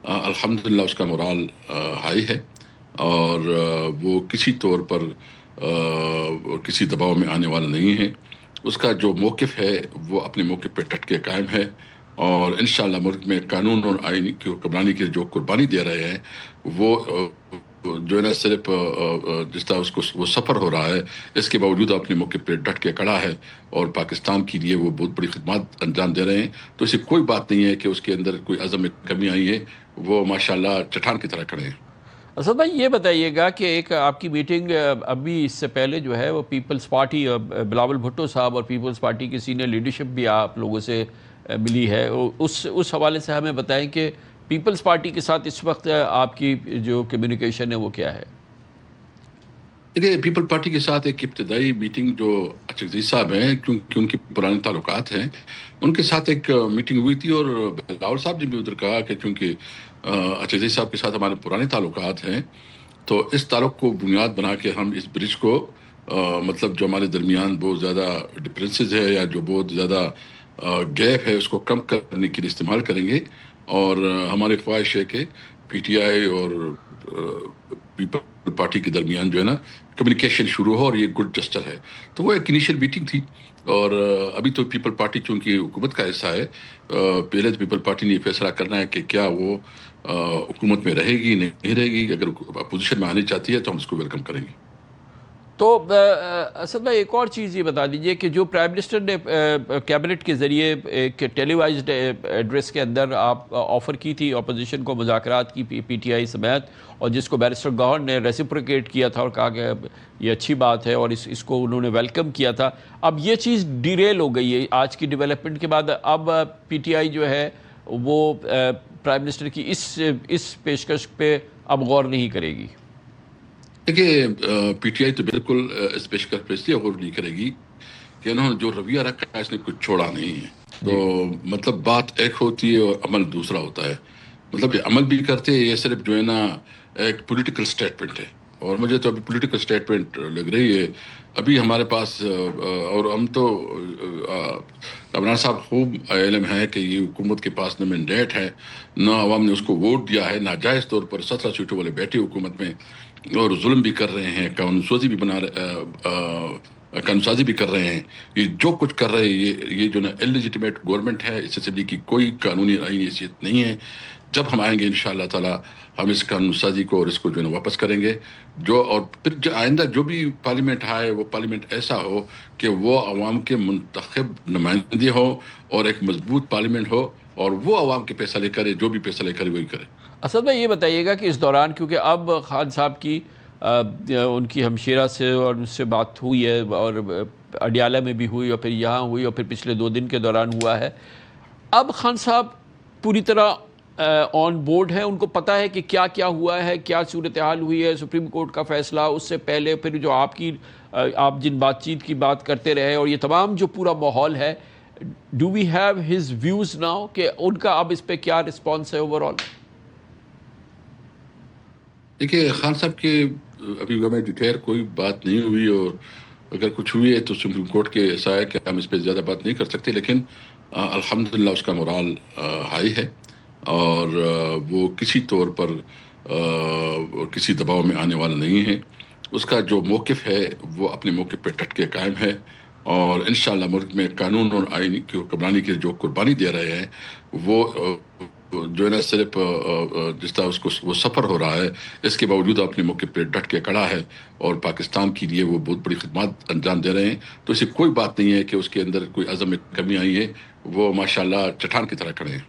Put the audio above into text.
الحمدللہ اس کا morale high ہے، اور وہ کسی طور پر کسی دباؤ میں آنے والا نہیں ہے۔ اس کا جو موقف ہے وہ اپنے موقف پہ ڈٹ کے قائم ہے، اور انشاءاللہ ملک میں قانون اور آئین کی حکمرانی کی جو قربانی دے رہے ہیں وہ جو ہے نا صرف جس طرح اس کو وہ سفر ہو رہا ہے، اس کے باوجود اپنے موقع پہ ڈٹ کے کھڑا ہے، اور پاکستان کے لیے وہ بہت بڑی خدمات انجام دے رہے ہیں۔ تو اسے کوئی بات نہیں ہے کہ اس کے اندر کوئی عزم میں کمی آئی ہے، وہ ماشاءاللہ چٹان کی طرح کھڑے ہیں۔ اسد بھائی یہ بتائیے گا کہ ایک آپ کی میٹنگ ابھی اس سے پہلے جو ہے وہ پیپلز پارٹی بلاول بھٹو صاحب اور پیپلز پارٹی کی سینئر لیڈرشپ بھی آپ لوگوں سے ملی ہے، اس حوالے سے ہمیں بتائیں کہ پیپلز پارٹی کے ساتھ اس وقت آپ کی جو کمیونیکیشن ہے وہ کیا ہے؟ دیکھیے، پیپل پارٹی کے ساتھ ایک ابتدائی میٹنگ جو اچکزئی صاحب ہیں، کیونکہ ان کے پرانے تعلقات ہیں، ان کے ساتھ ایک میٹنگ ہوئی تھی، اور بلاول صاحب نے بھی ادھر کہا کہ چونکہ اچکزئی صاحب کے ساتھ ہمارے پرانے تعلقات ہیں، تو اس تعلق کو بنیاد بنا کے ہم اس برج کو مطلب جو ہمارے درمیان بہت زیادہ ڈفرینسز ہے یا جو بہت زیادہ گیپ ہے اس کو کم کرنے کے لیے استعمال کریں گے، اور ہماری خواہش ہے کہ پی ٹی آئی اور پیپل پارٹی کے درمیان جو ہے نا کمیونیکیشن شروع ہو، اور یہ گڈ جسٹر ہے۔ تو وہ ایک انیشیل میٹنگ تھی، اور ابھی تو پیپل پارٹی چونکہ حکومت کا حصہ ہے، پہلے تو پیپل پارٹی نے یہ فیصلہ کرنا ہے کہ کیا وہ حکومت میں رہے گی نہیں رہے گی۔ اگر اپوزیشن میں آنی چاہتی ہے تو ہم اس کو ویلکم کریں گے۔ تو اسد بھائی ایک اور چیز یہ بتا دیجئے کہ جو پرائم منسٹر نے کیبنٹ کے ذریعے ایک ٹیلی وائزڈ ایڈریس کے اندر آپ آفر کی تھی اپوزیشن کو، مذاکرات کی پی ٹی آئی سمیت، اور جس کو بیرسٹر گوہر نے ریسیپریکیٹ کیا تھا اور کہا کہ یہ اچھی بات ہے، اور اس کو انہوں نے ویلکم کیا تھا، اب یہ چیز ڈیریل ہو گئی ہے آج کی ڈیولپمنٹ کے بعد۔ اب پی ٹی آئی جو ہے وہ پرائم منسٹر کی اس پیشکش پہ اب غور نہیں کرے گی۔ دیکھیے، پی ٹی آئی تو بالکل اس پیشکش پہ اس لیے غور نہیں کرے گی کہ انہوں نے جو رویہ رکھا ہے اس نے کچھ چھوڑا نہیں ہے۔ تو جی مطلب بات ایک ہوتی ہے اور عمل دوسرا ہوتا ہے۔ مطلب یہ عمل بھی کرتے ہیں، یہ صرف جو ہے نا ایک پولیٹیکل سٹیٹمنٹ ہے، اور مجھے تو ابھی پولیٹیکل سٹیٹمنٹ لگ رہی ہے۔ ابھی ہمارے پاس اور ہم تو عمران صاحب خوب علم ہے کہ یہ حکومت کے پاس نہ مینڈیٹ ہے، نہ عوام نے اس کو ووٹ دیا ہے، ناجائز طور پر 17 سیٹوں والے بیٹھے حکومت میں، اور ظلم بھی کر رہے ہیں، قانون سازی بھی کر رہے ہیں۔ یہ جو کچھ کر رہے ہیں یہ جو نا انلیجیٹمیٹ گورنمنٹ ہے، اس اسمبلی کی کوئی قانونی آئینی حیثیت نہیں ہے۔ جب ہم آئیں گے انشاءاللہ تعالی ہم اس قانون سازی کو اور اس کو جو ہے نا واپس کریں گے، اور پھر آئندہ جو بھی پارلیمنٹ آئے وہ پارلیمنٹ ایسا ہو کہ وہ عوام کے منتخب نمائندے ہو، اور ایک مضبوط پارلیمنٹ ہو، اور وہ عوام کے فیصلے کرے، جو بھی فیصلے کرے وہی کرے۔ اسد بھائی یہ بتائیے گا کہ اس دوران، کیونکہ اب خان صاحب کی ان کی ہمشیرہ سے اور ان سے بات ہوئی ہے، اور اڈیالہ میں بھی ہوئی، اور پھر یہاں ہوئی، اور پھر پچھلے 2 دن کے دوران ہوا ہے، اب خان صاحب پوری طرح آن بورڈ ہیں، ان کو پتہ ہے کہ کیا کیا ہوا ہے، کیا صورتحال ہوئی ہے، سپریم کورٹ کا فیصلہ، اس سے پہلے پھر جو آپ جن بات چیت کی بات کرتے رہے، اور یہ تمام جو پورا ماحول ہے، do we have his views now کہ ان کا اب اس پہ کیا رسپانس ہے اوور آل؟ دیکھیے، خان صاحب کے ابھی ہمیں ڈکلیئر کوئی بات نہیں ہوئی، اور اگر کچھ ہوئی ہے تو سپریم کورٹ کے ایسا ہے کہ ہم اس پہ زیادہ بات نہیں کر سکتے، لیکن الحمدللہ اس کا مورال ہائی ہے، اور وہ کسی طور پر کسی دباؤ میں آنے والا نہیں ہے۔ اس کا جو موقف ہے وہ اپنے موقف پہ ڈٹ کے قائم ہے، اور انشاءاللہ ملک میں قانون اور آئین کی حکمرانی کی جو قربانی دے رہے ہیں وہ جو ہے نا صرف جس طرح اس کو وہ سفر ہو رہا ہے، اس کے باوجود اپنے موقع پہ ڈٹ کے کھڑا ہے، اور پاکستان کے لیے وہ بہت بڑی خدمات انجام دے رہے ہیں۔ تو اسے کوئی بات نہیں ہے کہ اس کے اندر کوئی عزم میں کمی آئی ہے، وہ ماشاءاللہ چٹان کی طرح کھڑے ہیں۔